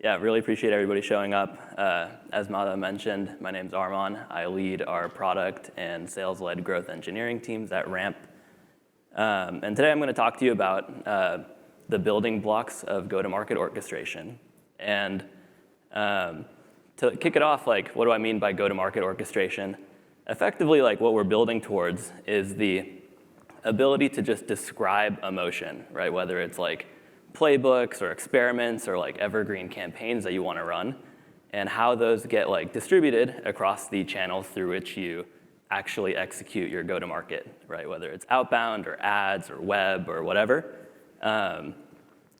Yeah, really appreciate everybody showing up. As Madhav mentioned, my name's Arman. I lead our product and sales-led growth engineering teams at Ramp. And today I'm going to talk to you about the building blocks of go-to-market orchestration. And to kick it off, what do I mean by go-to-market orchestration? Effectively, what we're building towards is the ability to just describe a motion, right? Whether it's playbooks or experiments or evergreen campaigns that you want to run, and how those get distributed across the channels through which you actually execute your go-to-market, right? Whether it's outbound or ads or web or whatever.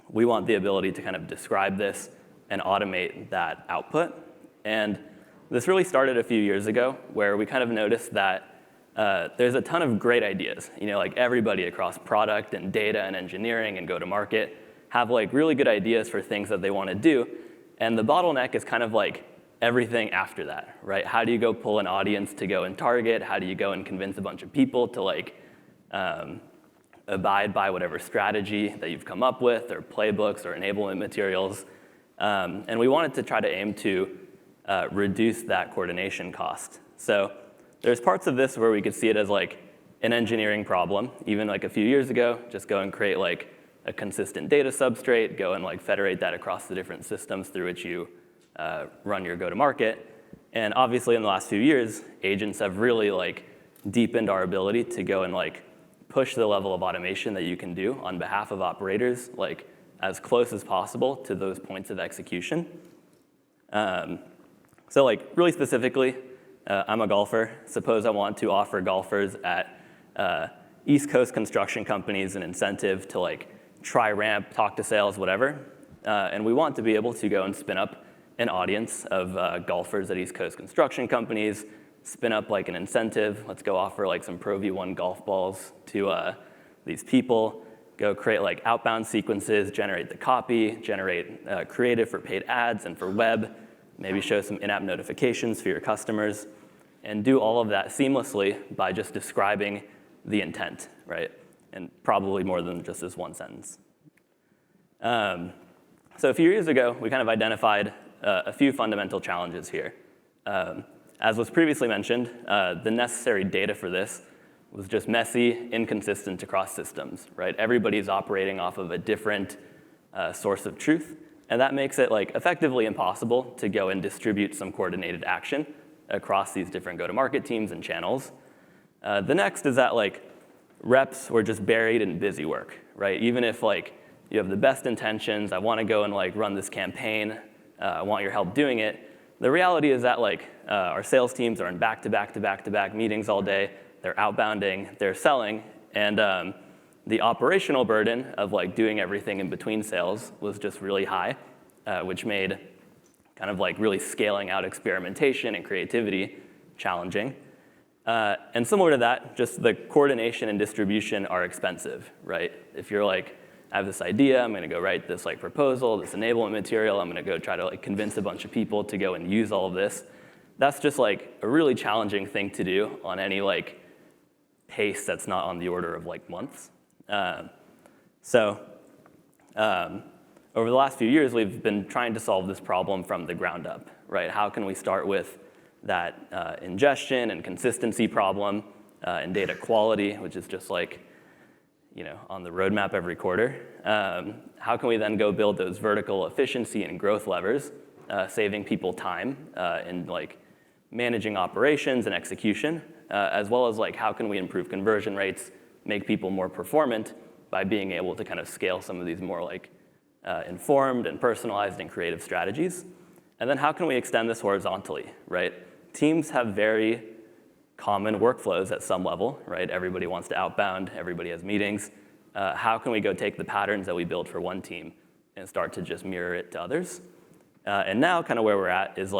We want the ability to kind of describe this and automate that output. And this really started a few years ago, where we kind of noticed that there's a ton of great ideas. Everybody across product and data and engineering and go-to-market have really good ideas for things that they want to do. And the bottleneck is kind of everything after that, right? How do you go pull an audience to go and target? How do you go and convince a bunch of people to abide by whatever strategy that you've come up with, or playbooks or enablement materials? And we wanted to try to aim to reduce that coordination cost. So there's parts of this where we could see it as an engineering problem. Even a few years ago, just go and create a consistent data substrate, go and federate that across the different systems through which you run your go-to-market. And obviously in the last few years, agents have really deepened our ability to go and push the level of automation that you can do on behalf of operators as close as possible to those points of execution. So really specifically, I'm a golfer. Suppose I want to offer golfers at East Coast construction companies an incentive to try Ramp, talk to sales, whatever. And we want to be able to go and spin up an audience of golfers at East Coast construction companies, spin up an incentive. Let's go offer some Pro V1 golf balls to these people, go create outbound sequences, generate the copy, generate creative for paid ads and for web, maybe show some in-app notifications for your customers, and do all of that seamlessly by just describing the intent, right? And probably more than just this one sentence. So a few years ago, we kind of identified a few fundamental challenges here. As was previously mentioned, the necessary data for this was just messy, inconsistent across systems, right? Everybody's operating off of a different source of truth, and that makes it effectively impossible to go and distribute some coordinated action across these different go-to-market teams and channels. The next is that reps were just buried in busy work, right? Even if you have the best intentions, I want to go and run this campaign, I want your help doing it. The reality is that our sales teams are in back-to-back meetings all day. They're outbounding, they're selling, and the operational burden of doing everything in between sales was just really high, which made kind of really scaling out experimentation and creativity challenging. And similar to that, just the coordination and distribution are expensive, right? If you're I have this idea, I'm going to go write this proposal, this enablement material, I'm going to go try to convince a bunch of people to go and use all of this. That's just a really challenging thing to do on any pace that's not on the order of months. So over the last few years, we've been trying to solve this problem from the ground up, right? How can we start with that ingestion and consistency problem and data quality, which is just on the roadmap every quarter. How can we then go build those vertical efficiency and growth levers, saving people time in managing operations and execution, as well as how can we improve conversion rates, make people more performant by being able to kind of scale some of these more informed and personalized and creative strategies. And then how can we extend this horizontally, right? Teams have very common workflows at some level, right? Everybody wants to outbound, everybody has meetings. How can we go take the patterns that we built for one team and start to just mirror it to others? And now kind of where we're at is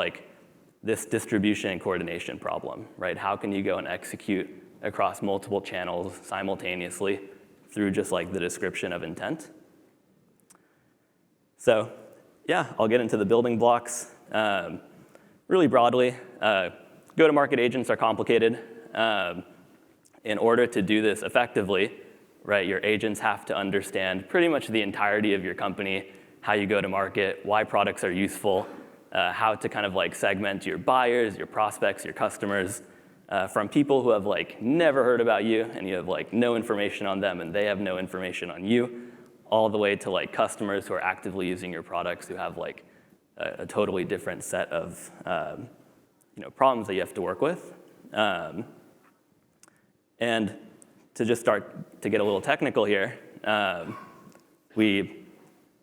this distribution and coordination problem, right? How can you go and execute across multiple channels simultaneously through just the description of intent? So yeah, I'll get into the building blocks. Really broadly, go-to-market agents are complicated. In order to do this effectively, right, your agents have to understand pretty much the entirety of your company, how you go to market, why products are useful, how to kind of like segment your buyers, your prospects, your customers, from people who have like never heard about you and you have like no information on them and they have no information on you, all the way to like customers who are actively using your products who have like a totally different set of problems that you have to work with. And to just start to get a little technical here, we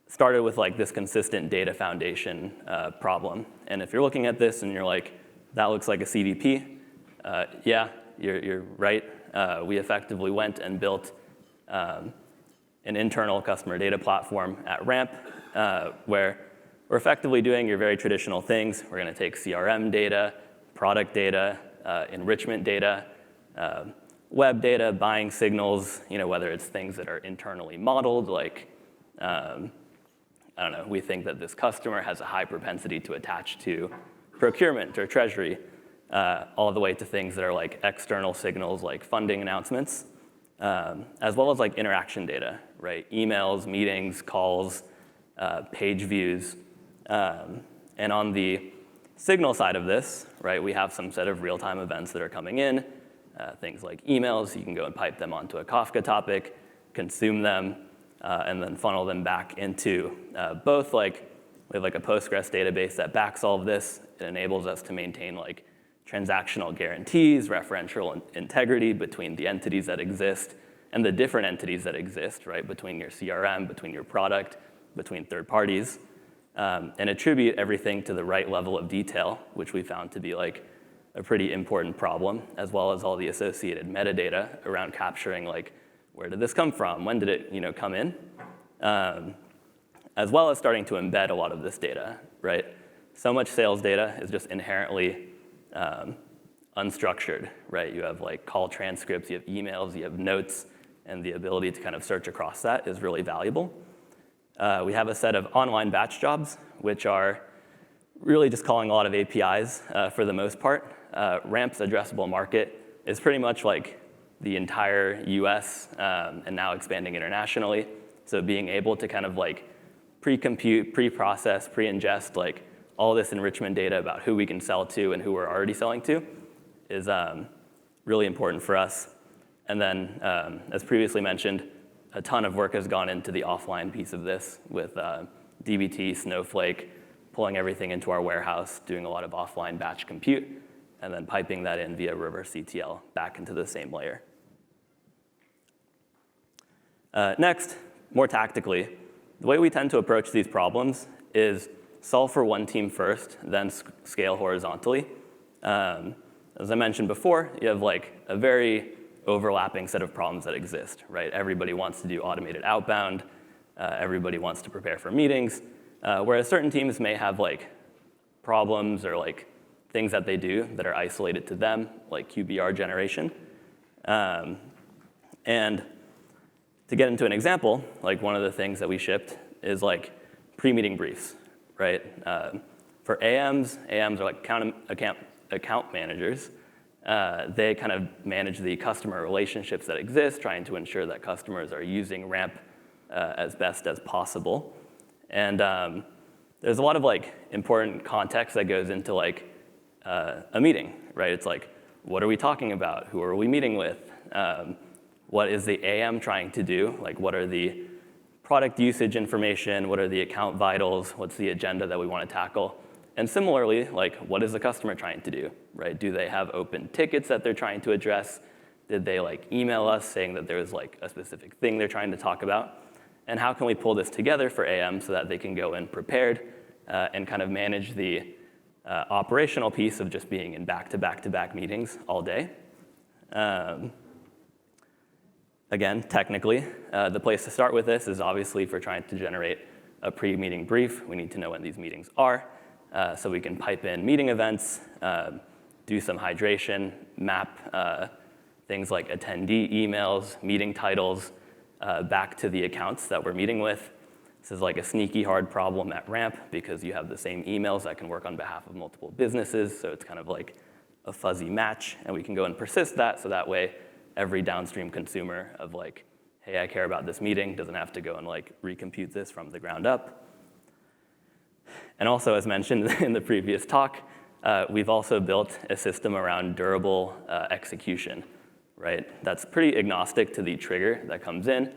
started with like this consistent data foundation problem. And if you're looking at this and you're like, that looks like a CDP, yeah, you're right. We effectively went and built an internal customer data platform at Ramp, where we're effectively doing your very traditional things. We're going to take CRM data, product data, enrichment data, web data, buying signals, whether it's things that are internally modeled, like, I don't know, we think that this customer has a high propensity to attach to procurement or treasury, all the way to things that are like external signals like funding announcements, as well as like interaction data, right? Emails, meetings, calls, page views. And on the signal side of this, right, we have some set of real-time events that are coming in, things like emails. You can go and pipe them onto a Kafka topic, consume them, and then funnel them back into both like, we have like a Postgres database that backs all of this. It enables us to maintain like transactional guarantees, referential integrity between the entities that exist and the different entities that exist, right, between your CRM, between your product, between third parties, and attribute everything to the right level of detail, which we found to be like a pretty important problem, as well as all the associated metadata around capturing like, where did this come from? When did it come in? As well as starting to embed a lot of this data, right? So much sales data is just inherently unstructured, right? You have like call transcripts, you have emails, you have notes, and the ability to kind of search across that is really valuable. We have a set of online batch jobs, which are really just calling a lot of APIs for the most part. Ramp's addressable market is pretty much like the entire US and now expanding internationally. So being able to kind of like pre-compute, pre-process, pre-ingest like all this enrichment data about who we can sell to and who we're already selling to is really important for us. And then, as previously mentioned, a ton of work has gone into the offline piece of this with dbt, Snowflake, pulling everything into our warehouse, doing a lot of offline batch compute, and then piping that in via reverse ETL back into the same layer. Next, more tactically, the way we tend to approach these problems is solve for one team first, then scale horizontally. As I mentioned before, you have like a very overlapping set of problems that exist, right? Everybody wants to do automated outbound. Everybody wants to prepare for meetings. Whereas certain teams may have like problems or like things that they do that are isolated to them, like QBR generation. And to get into an example, like one of the things that we shipped is like pre-meeting briefs, right? For AMs are like account managers. They kind of manage the customer relationships that exist, trying to ensure that customers are using Ramp as best as possible. And there's a lot of like important context that goes into like a meeting, right? It's like, what are we talking about? Who are we meeting with? What is the AM trying to do? Like, what are the product usage information? What are the account vitals? What's the agenda that we want to tackle? And similarly, like, what is the customer trying to do, right? Do they have open tickets that they're trying to address? Did they like email us saying that there was like a specific thing they're trying to talk about? And how can we pull this together for AM so that they can go in prepared and kind of manage the operational piece of just being in back-to-back-to-back meetings all day? Again, technically, the place to start with this is obviously for trying to generate a pre-meeting brief. We need to know when these meetings are, so we can pipe in meeting events, do some hydration, map things like attendee emails, meeting titles, back to the accounts that we're meeting with. This is like a sneaky hard problem at Ramp because you have the same emails that can work on behalf of multiple businesses, so it's kind of like a fuzzy match, and we can go and persist that so that way every downstream consumer of like, hey, I care about this meeting, doesn't have to go and like recompute this from the ground up. And also, as mentioned in the previous talk, we've also built a system around durable execution, right? That's pretty agnostic to the trigger that comes in.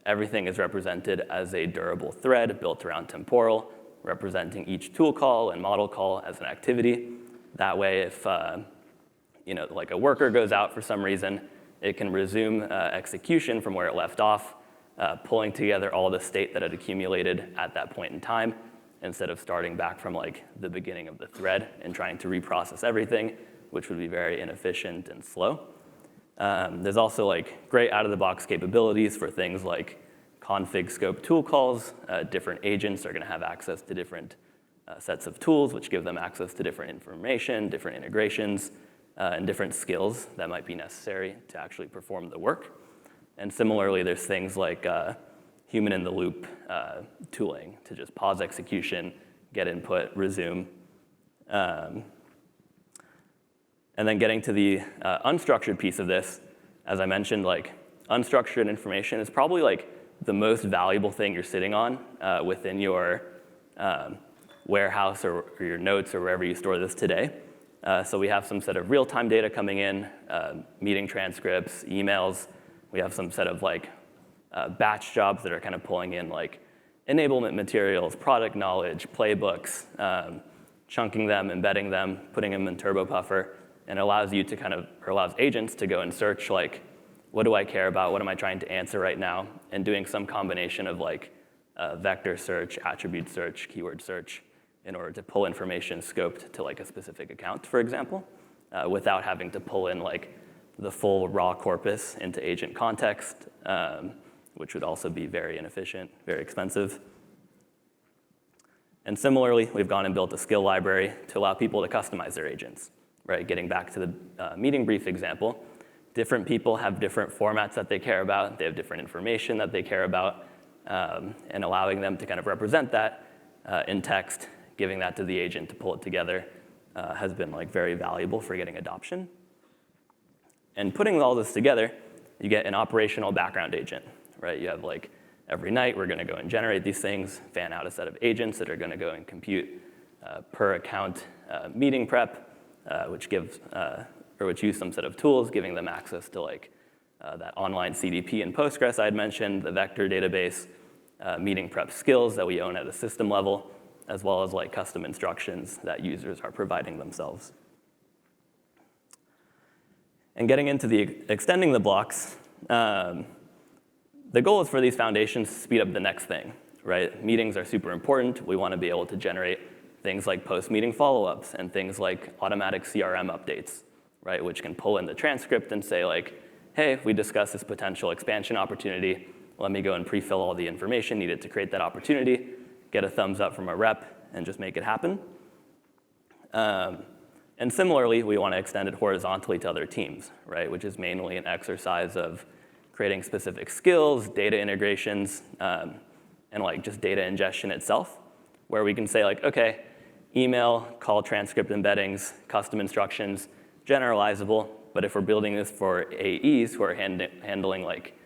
Everything is represented as a durable thread built around Temporal, representing each tool call and model call as an activity. That way, if like a worker goes out for some reason, it can resume execution from where it left off, pulling together all the state that had accumulated at that point in time, instead of starting back from like the beginning of the thread and trying to reprocess everything, which would be very inefficient and slow. There's also like great out-of-the-box capabilities for things like config scope tool calls. Different agents are going to have access to different sets of tools, which give them access to different information, different integrations, and different skills that might be necessary to actually perform the work. And similarly, there's things like human-in-the-loop tooling to just pause execution, get input, resume. And then getting to the unstructured piece of this, as I mentioned, like unstructured information is probably like the most valuable thing you're sitting on within your warehouse or your notes or wherever you store this today. So we have some set of real-time data coming in, meeting transcripts, emails. We have some set of like batch jobs that are kind of pulling in like enablement materials, product knowledge, playbooks, chunking them, embedding them, putting them in Turbo Puffer, and allows you to allows agents to go and search like, what do I care about? What am I trying to answer right now? And doing some combination of like vector search, attribute search, keyword search, in order to pull information scoped to like a specific account, for example, without having to pull in like the full raw corpus into agent context, which would also be very inefficient, very expensive. And similarly, we've gone and built a skill library to allow people to customize their agents, right? Getting back to the meeting brief example, different people have different formats that they care about. They have different information that they care about, and allowing them to kind of represent that in text, giving that to the agent to pull it together has been like very valuable for getting adoption. And putting all this together, you get an operational background agent, right? You have like every night we're going to go and generate these things, fan out a set of agents that are going to go and compute per account meeting prep, which use some set of tools, giving them access to like that online CDP and Postgres I had mentioned, the vector database, meeting prep skills that we own at a system level, as well as like custom instructions that users are providing themselves. And getting into the extending the blocks, the goal is for these foundations to speed up the next thing, right? Meetings are super important. We want to be able to generate things like post-meeting follow-ups and things like automatic CRM updates, right? Which can pull in the transcript and say like, hey, we discussed this potential expansion opportunity. Let me go and pre-fill all the information needed to create that opportunity, get a thumbs up from a rep, and just make it happen. And similarly, we want to extend it horizontally to other teams, right? Which is mainly an exercise of creating specific skills, data integrations, and like just data ingestion itself, where we can say like, okay, email, call transcript embeddings, custom instructions, generalizable, but if we're building this for AEs who are handling like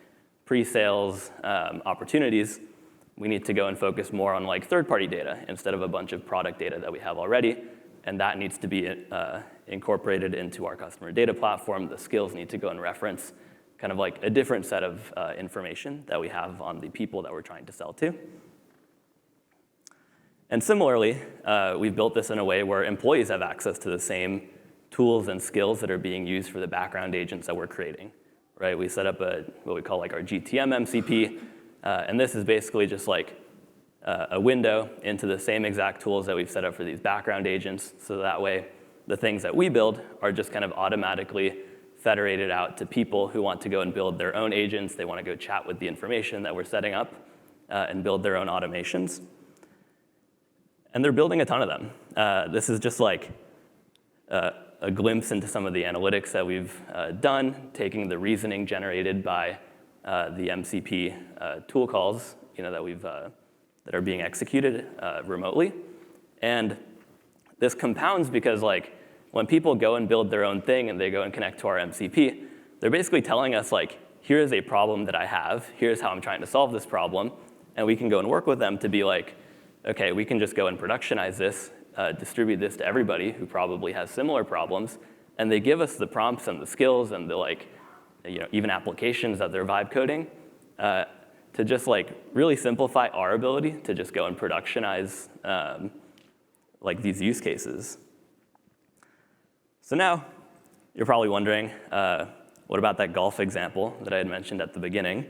pre-sales opportunities, we need to go and focus more on like third-party data instead of a bunch of product data that we have already, and that needs to be incorporated into our customer data platform. The skills need to go and reference kind of like a different set of information that we have on the people that we're trying to sell to. And similarly, we've built this in a way where employees have access to the same tools and skills that are being used for the background agents that we're creating, right? We set up what we call like our GTM MCP, and this is basically just like a window into the same exact tools that we've set up for these background agents, so that way the things that we build are just kind of automatically federated out to people who want to go and build their own agents. They want to go chat with the information that we're setting up and build their own automations. And they're building a ton of them. This is just like a glimpse into some of the analytics that we've done, taking the reasoning generated by the MCP tool calls, that are being executed remotely. And this compounds because like when people go and build their own thing and they go and connect to our MCP, they're basically telling us like, here is a problem that I have, here's how I'm trying to solve this problem, and we can go and work with them to be like, okay, we can just go and productionize this, distribute this to everybody who probably has similar problems, and they give us the prompts and the skills and the even applications that they're vibe coding to just really simplify our ability to just go and productionize these use cases. So now you're probably wondering, what about that golf example that I had mentioned at the beginning,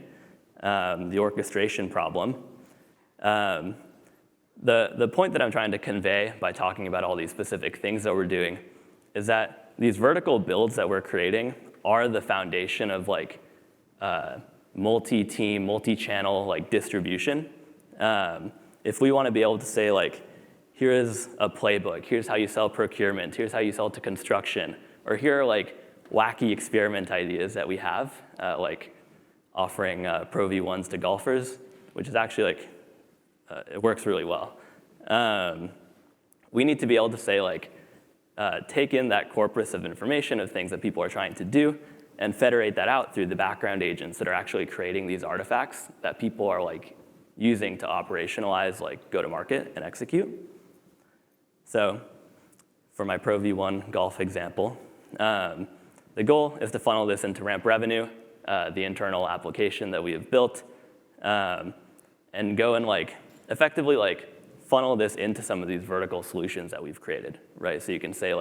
the orchestration problem? The point that I'm trying to convey by talking about all these specific things that we're doing is that these vertical builds that we're creating are the foundation of multi-team, multi-channel distribution. If we want to be able to say here is a playbook, here's how you sell procurement, here's how you sell to construction, or here are wacky experiment ideas that we have, offering Pro V1s to golfers, which is actually it works really well. We need to be able to say take in that corpus of information of things that people are trying to do and federate that out through the background agents that are actually creating these artifacts that people are using to operationalize go-to-market and execute. So for my Pro V1 golf example, the goal is to funnel this into ramp revenue, the internal application that we have built, and go and effectively funnel this into some of these vertical solutions that we've created, right? So you can say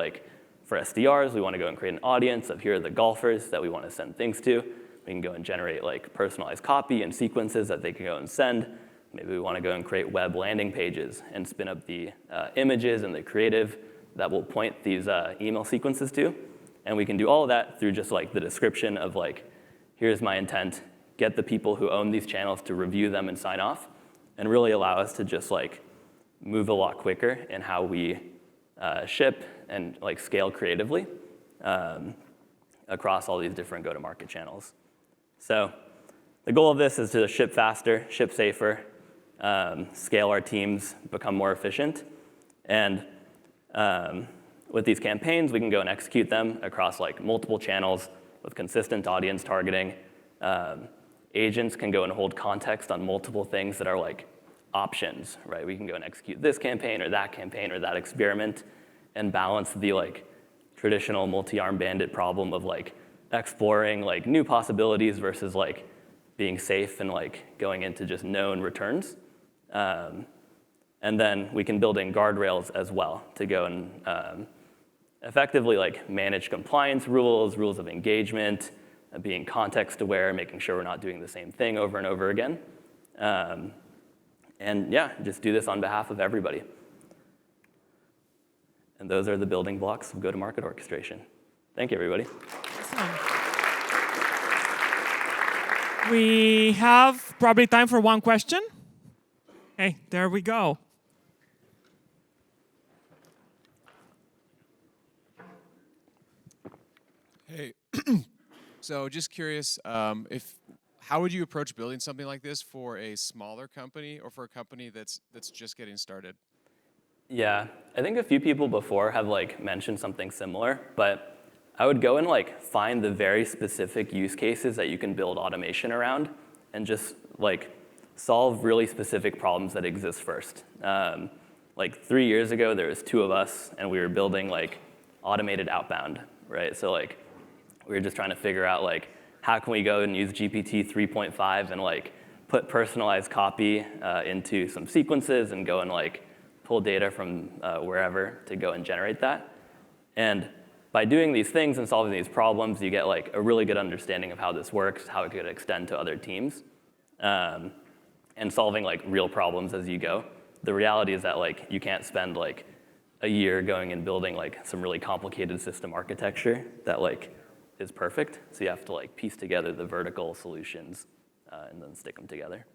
for SDRs, we want to go and create an audience of here are the golfers that we want to send things to. We can go and generate personalized copy and sequences that they can go and send. Maybe we want to go and create web landing pages and spin up the images and the creative that will point these email sequences to. And we can do all of that through just the description of here's my intent, get the people who own these channels to review them and sign off, and really allow us to just move a lot quicker in how we ship and scale creatively across all these different go-to-market channels. So the goal of this is to ship faster, ship safer, scale our teams, become more efficient, and with these campaigns, we can go and execute them across multiple channels with consistent audience targeting. Agents can go and hold context on multiple things that are options, right? We can go and execute this campaign or that experiment and balance the traditional multi-arm bandit problem of exploring new possibilities versus being safe and going into just known returns. And then we can build in guardrails as well to go and effectively manage compliance rules of engagement, being context aware, making sure we're not doing the same thing over and over again. And yeah, just do this on behalf of everybody. And those are the building blocks of go-to-market orchestration. Thank you, everybody. Awesome. We have probably time for one question. Hey, there we go. Hey, so just curious, how would you approach building something like this for a smaller company or for a company that's just getting started? Yeah, I think a few people before have mentioned something similar, but I would go and find the very specific use cases that you can build automation around and just solve really specific problems that exist first. 3 years ago, there was 2 of us, and we were building automated outbound, right? So we were just trying to figure out how can we go and use GPT 3.5 and put personalized copy into some sequences and go and pull data from wherever to go and generate that. And by doing these things and solving these problems, you get a really good understanding of how this works, how it could extend to other teams, and solving real problems as you go. The reality is that you can't spend a year going and building some really complicated system architecture that is perfect. So you have to piece together the vertical solutions and then stick them together.